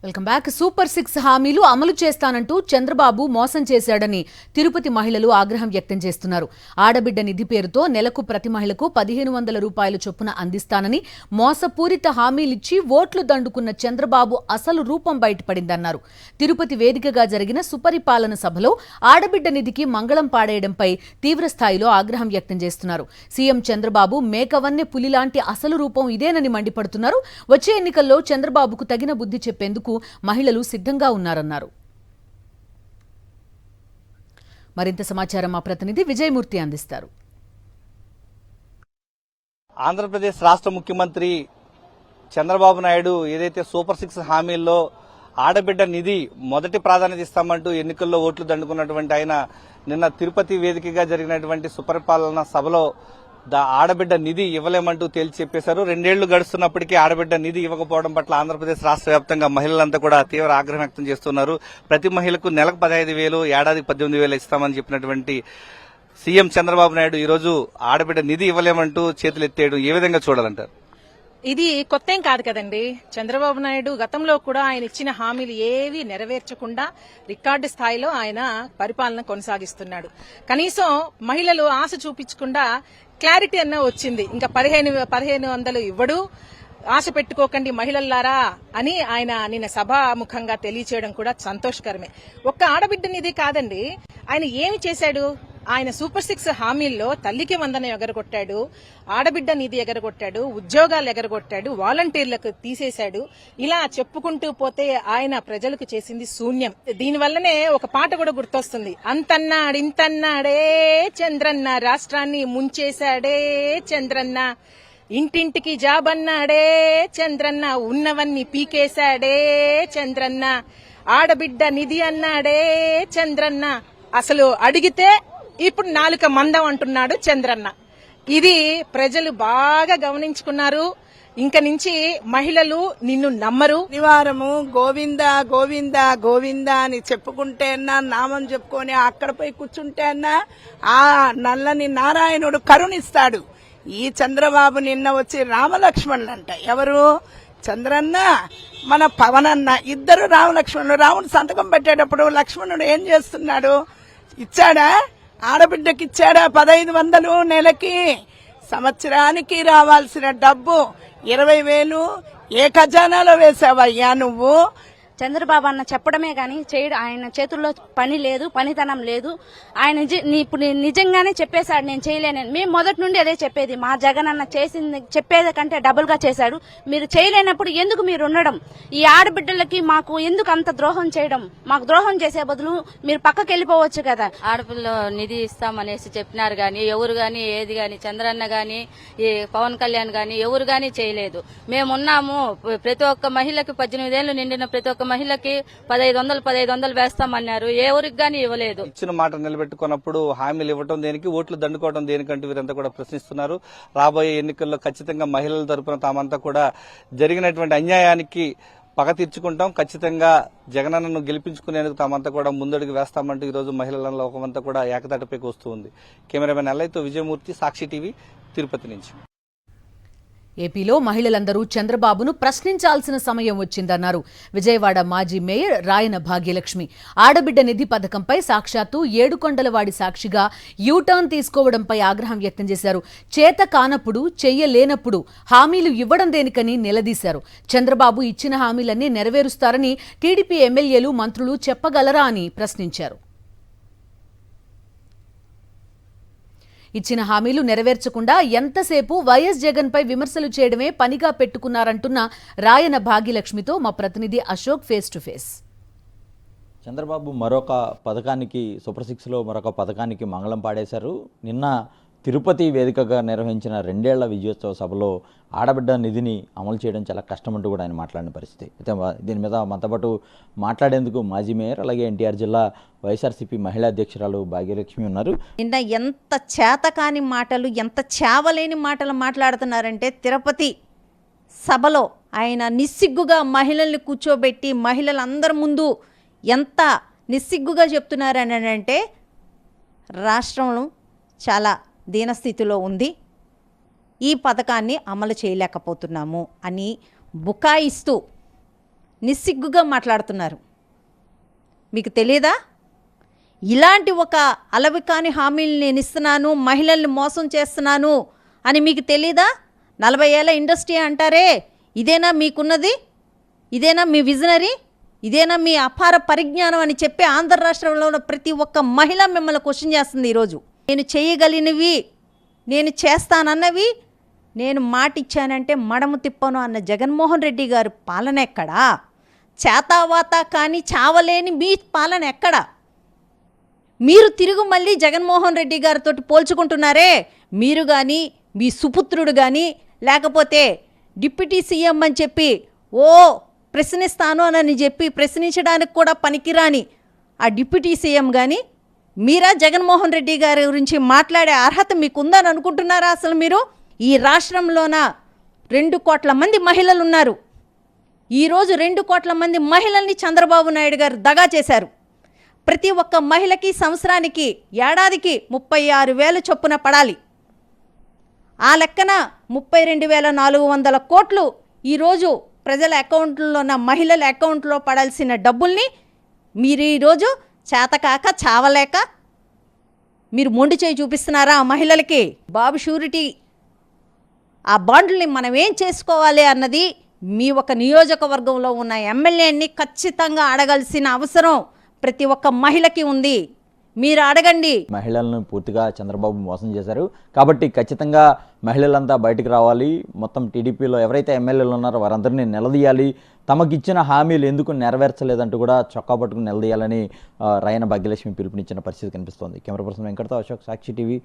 Welcome back. Super 6 హామీలు అమలు చేస్తానంటూ చంద్రబాబు మోసం చేశాడని తిరుపతి మహిళలు ఆగ్రహం వ్యక్తం చేస్తున్నారు. ఆడబిడ్డ నిధి పేరుతో నెలకు ప్రతి మహిళకు 1500 రూపాయల చొప్పున అందిస్తానని మోసపూరిత హామీలిచ్చి ఓట్లు దండుకున్న చంద్రబాబు అసలు రూపం బయటపడిందన్నారు. తిరుపతి వేదికగా జరిగిన సుపరిపాలన సభలో ఆడబిడ్డ నిధికి మంగళం పాడేయడంపై తీవ్రస్థాయిలో ఆగ్రహం వ్యక్తం చేస్తున్నారు. సీఎం చంద్రబాబు మేకవన్నె పులిలాంటి అసలు రూపం ఇదేనని మండిపడుతున్నారు. వచ్చే ఎన్నికల్లో చంద్రబాబుకు తగిన బుద్ధి చెప్పేందుకు మహిళలు సిద్ధంగా ఉన్నారన్నారు. మరింత సమాచారం మా ప్రతినిధి విజయమూర్తి అందిస్తారు. ఆంధ్రప్రదేశ్ రాష్ట్ర ముఖ్యమంత్రి చంద్రబాబు నాయుడు ఏదైతే సూపర్ 6 హామీల్లో ఆడబిడ్డ నిధి మొదటి ప్రాధాన్యత ఇస్తామంటూ ఎన్నికల్లో ఓట్లు దండుకున్నటువంటి ఆయన నిన్న తిరుపతి వేదికగా జరిగినటువంటి సుపరిపాలన సభలో ఆడబిడ్డ నిధి ఇవ్వలేమంటూ తేల్చి చెప్పేశారు. 2 ఏళ్లు గడుస్తున్నప్పటికీ ఆడబిడ్డ నిధి ఇవ్వకపోవడం పట్ల ఆంధ్రప్రదేశ్ రాష్ట్ర వ్యాప్తంగా మహిళలంతా కూడా తీవ్ర ఆగ్రహం వ్యక్తం చేస్తున్నారు. ప్రతి మహిళకు నెలకు 15,000, ఏడాదికి 18,000 ఇస్తామని చెప్పినటువంటి సీఎం చంద్రబాబు నాయుడు ఈ రోజు ఆడబిడ్డ నిధి ఇవ్వలేమంటూ చేతులు ఎత్తేయడం ఏ విధంగా చూడాలంటారు? ఇది కొత్త ఏం కాదు కదండి. చంద్రబాబు నాయుడు గతంలో కూడా ఆయన ఇచ్చిన హామీలు ఏవి నెరవేర్చకుండా రికార్డు స్థాయిలో ఆయన పరిపాలన కొనసాగిస్తున్నాడు. కనీసం మహిళలు ఆశ చూపించకుండా క్లారిటీ అన్న వచ్చింది. ఇంకా 1500 ఇవ్వడు, ఆశ పెట్టుకోకండి మహిళల్లారా అని ఆయన నిన్న సభాముఖంగా తెలియచేయడం కూడా సంతోషకరమే. ఒక్క ఆడబిడ్డ నిధి కాదండి, ఆయన ఏమి చేశాడు? ఆయన సూపర్ 6 హామీల్లో తల్లికి వందనం ఎగరగొట్టాడు, ఆడబిడ్డ నిధి ఎగరగొట్టాడు, ఉద్యోగాలు ఎగరగొట్టాడు, వాలంటీర్లకు తీసేశాడు. ఇలా చెప్పుకుంటూ పోతే ఆయన ప్రజలకు చేసింది శూన్యం. దీనివల్లనే ఒక పాట కూడా గుర్తొస్తుంది. ఇంతన్నాడే చంద్రన్న, రాష్ట్రాన్ని ముంచేశాడే చంద్రన్న, ఇంటింటికి జాబ్ అన్నాడే చంద్రన్న, ఉన్నవన్నీ పీకేశాడే చంద్రన్న, ఆడబిడ్డ నిధి అన్నాడే చంద్రన్న, అసలు అడిగితే ఇప్పుడు నాలుక మందం అంటున్నాడు చంద్రన్న. ఇది ప్రజలు బాగా గమనించుకున్నారు. ఇంక నుంచి మహిళలు నిన్ను నమ్మరు. శనివారము గోవింద గోవింద గోవింద అని చెప్పుకుంటే అన్నా, నామం చెప్పుకొని అక్కడ పోయి కూర్చుంటే అన్నా ఆ నల్లని నారాయణుడు కరుణిస్తాడు. ఈ చంద్రబాబు నిన్న వచ్చి రామలక్ష్మణులంట. ఎవరు? చంద్రన్న, మన పవనన్న, ఇద్దరు రామలక్ష్మణుడు. రాముడు సంతకం పెట్టేటప్పుడు లక్ష్మణుడు ఏం చేస్తున్నాడు? ఇచ్చాడా? ఆడబిడ్డకి ఇచ్చాడా? 1500 నెలకి. సంవత్సరానికి రావాల్సిన డబ్బు 20,000 ఏ ఖజానాలో వేసావయ్యా నువ్వు? చంద్రబాబు అన్న చెప్పడమే గాని ఆయన చేతుల్లో పని లేదు, పనితనం లేదు. ఆయన ఇప్పుడు నిజంగానే చెప్పేశాడు నేను చేయలేనని. మేము మొదటి నుండి అదే చెప్పేది. మా జగన్ అన్న చేసింది చెప్పేది కంటే డబుల్ గా చేశాడు. మీరు చేయలేనప్పుడు ఎందుకు మీరు ఉండడం? ఈ ఆడబిడ్డలకి మాకు ఎందుకు అంత ద్రోహం చేయడం? మాకు ద్రోహం చేసే బదులు మీరు పక్కకి వెళ్ళిపోవచ్చు కదా. ఆడపిల్ల నిధి ఇస్తామనేసి చెప్పినారు గాని ఎవరు గాని ఏది గాని చంద్రన్న గాని ఈ పవన్ కళ్యాణ్ గాని ఎవరు గాని చేయలేదు. మేమున్నాము. ప్రతి ఒక్క మహిళకి 18 ఏళ్లు నిండిన ప్రతి ఒక్క మహిళకి 1500 వేస్తామన్నారు. ఎవరికి గానీ ఇవ్వలేదు. ఇచ్చిన మాట నిలబెట్టుకున్నప్పుడు హామీలు ఇవ్వడం దేనికి, ఓట్లు దండుకోవడం దేనికంటూ వీరంతా కూడా ప్రశ్నిస్తున్నారు. రాబోయే ఎన్నికల్లో ఖచ్చితంగా మహిళల తరపున తామంతా కూడా జరిగినటువంటి అన్యాయానికి పగ తీర్చుకుంటాం, ఖచ్చితంగా జగనన్నను గెలిపించుకునేందుకు తామంతా కూడా ముందడుగు వేస్తామంటూ ఈ రోజు మహిళల లోకమంతా కూడా ఏకతాటిపైకి వస్తూ ఉంది. కెమెరామెన్ ఎల్లయ్యతో విజయమూర్తి, సాక్షి టీవీ, తిరుపతి నుంచి. ఏపీలో మహిళలందరూ చంద్రబాబును ప్రశ్నించాల్సిన సమయం వచ్చిందన్నారు విజయవాడ మాజీ మేయర్ రాయన భాగ్యలక్ష్మి. ఆడబిడ్డ నిధి పథకంపై సాక్షాత్తు ఏడుకొండలవాడి సాక్షిగా యూటర్న్ తీసుకోవడంపై ఆగ్రహం వ్యక్తం చేశారు. చేత కానప్పుడు, చెయ్యలేనప్పుడు హామీలు ఇవ్వడం దేనికని నిలదీశారు. చంద్రబాబు ఇచ్చిన హామీలన్నీ నెరవేరుస్తారని టీడీపీ ఎమ్మెల్యేలు, మంత్రులు చెప్పగలరా అని ప్రశ్నించారు. ఇచ్చిన హామీలు నెరవేర్చకుండా ఎంతసేపు వైఎస్ జగన్ పై విమర్శలు చేయడమే పనిగా పెట్టుకున్నారంటున్న రాయన భాగ్యలక్ష్మితో మా ప్రతినిధి Ashok face to face. Chandrababu మరొక పథకానికి, సూపర్ 6లో మరొక పథకానికి మంగళం పాడేశారు. నిన్న తిరుపతి వేదికగా నిర్వహించిన 2 ఏళ్ల విజయోత్సవ సభలో ఆడబిడ్డ నిధిని అమలు చేయడం చాలా కష్టమంటూ కూడా ఆయన మాట్లాడిన పరిస్థితి. అయితే దీని మీద మనతో పాటు మాట్లాడేందుకు మాజీ మేయర్, అలాగే ఎన్టీఆర్ జిల్లా వైఎస్ఆర్సీపీ మహిళా అధ్యక్షురాలు భాగ్యలక్ష్మి ఉన్నారు. నిన్న ఎంత చేతకాని మాటలు, ఎంత చావలేని మాటలు మాట్లాడుతున్నారంటే, తిరుపతి సభలో ఆయన నిస్సిగ్గుగా మహిళల్ని కూర్చోబెట్టి మహిళలందరి ముందు ఎంత నిస్సిగ్గుగా చెప్తున్నారని అంటే, రాష్ట్రంలో చాలా దీనస్థితిలో ఉంది, ఈ పథకాన్ని అమలు చేయలేకపోతున్నాము అని బుకాయిస్తూ నిస్సిగ్గుగా మాట్లాడుతున్నారు. మీకు తెలియదా? ఇలాంటి ఒక అలవికాని హామీలు నేను ఇస్తున్నాను, మహిళల్ని మోసం చేస్తున్నాను అని మీకు తెలీదా? 40 ఏళ్ళ ఇండస్ట్రీ అంటారే, ఇదేనా మీకున్నది? ఇదేనా మీ విజనరీ? ఇదేనా మీ అపార పరిజ్ఞానం అని చెప్పి ఆంధ్ర రాష్ట్రంలో ఉన్న ప్రతి ఒక్క మహిళ మిమ్మల్ని క్వశ్చన్ చేస్తుంది ఈరోజు. నేను చేయగలిగినవి, నేను చేస్తానన్నవి, నేను మాటిచ్చానంటే మడము తిప్పను అన్న జగన్మోహన్ రెడ్డి గారి పాలన ఎక్కడా? చేతావాత కానీ చావలేని మీ పాలన ఎక్కడా? మీరు తిరుగు మళ్ళీ జగన్మోహన్ రెడ్డి గారితో పోల్చుకుంటున్నారే, మీరు కానీ మీ సుపుత్రుడు కానీ లేకపోతే డిప్యూటీ సీఎం అని చెప్పి ప్రశ్నిస్తాను అని చెప్పి ప్రశ్నించడానికి కూడా పనికిరాని ఆ డిప్యూటీ సీఎం కానీ మీరా జగన్మోహన్ రెడ్డి గారి గురించి మాట్లాడే అర్హత మీకుందని అనుకుంటున్నారా? అసలు మీరు ఈ రాష్ట్రంలోన 2 కోట్ల మంది మహిళలు ఉన్నారు. ఈరోజు 2 కోట్ల మంది మహిళల్ని చంద్రబాబు నాయుడు గారు దగా చేశారు. ప్రతి ఒక్క మహిళకి సంవత్సరానికి ఏడాదికి 36,000 చొప్పున పడాలి. ఆ లెక్కన 32,400 కోట్లు ఈరోజు ప్రజల అకౌంట్లో ఉన్న మహిళల అకౌంట్లో పడాల్సిన డబ్బుల్ని మీరు ఈరోజు చేతకాక చావలేక మీరు మొండి చేయి చూపిస్తున్నారా ఆ మహిళలకి? బాబు షూరిటీ ఆ బాండ్లని మనం ఏం చేసుకోవాలి అన్నది మీ ఒక నియోజకవర్గంలో ఉన్న ఎమ్మెల్యేని ఖచ్చితంగా అడగాల్సిన అవసరం ప్రతి ఒక్క మహిళకి ఉంది. మీరు అడగండి. మహిళలను పూర్తిగా చంద్రబాబు మోసం చేశారు కాబట్టి ఖచ్చితంగా మహిళలంతా బయటకు రావాలి. మొత్తం టీడీపీలో ఎవరైతే ఎమ్మెల్యేలు ఉన్నారో వారందరినీ నిలదీయాలి. తమకిచ్చిన హామీలు ఎందుకు నెరవేర్చలేదంటూ కూడా చొక్కా పట్టుకుని నిలదీయాలని రాయన భాగ్యలక్ష్మి పిలుపునిచ్చిన పరిస్థితి కనిపిస్తోంది. కెమెరా పర్సన్ వెంకటతో అశోక్, సాక్షి టీవీ.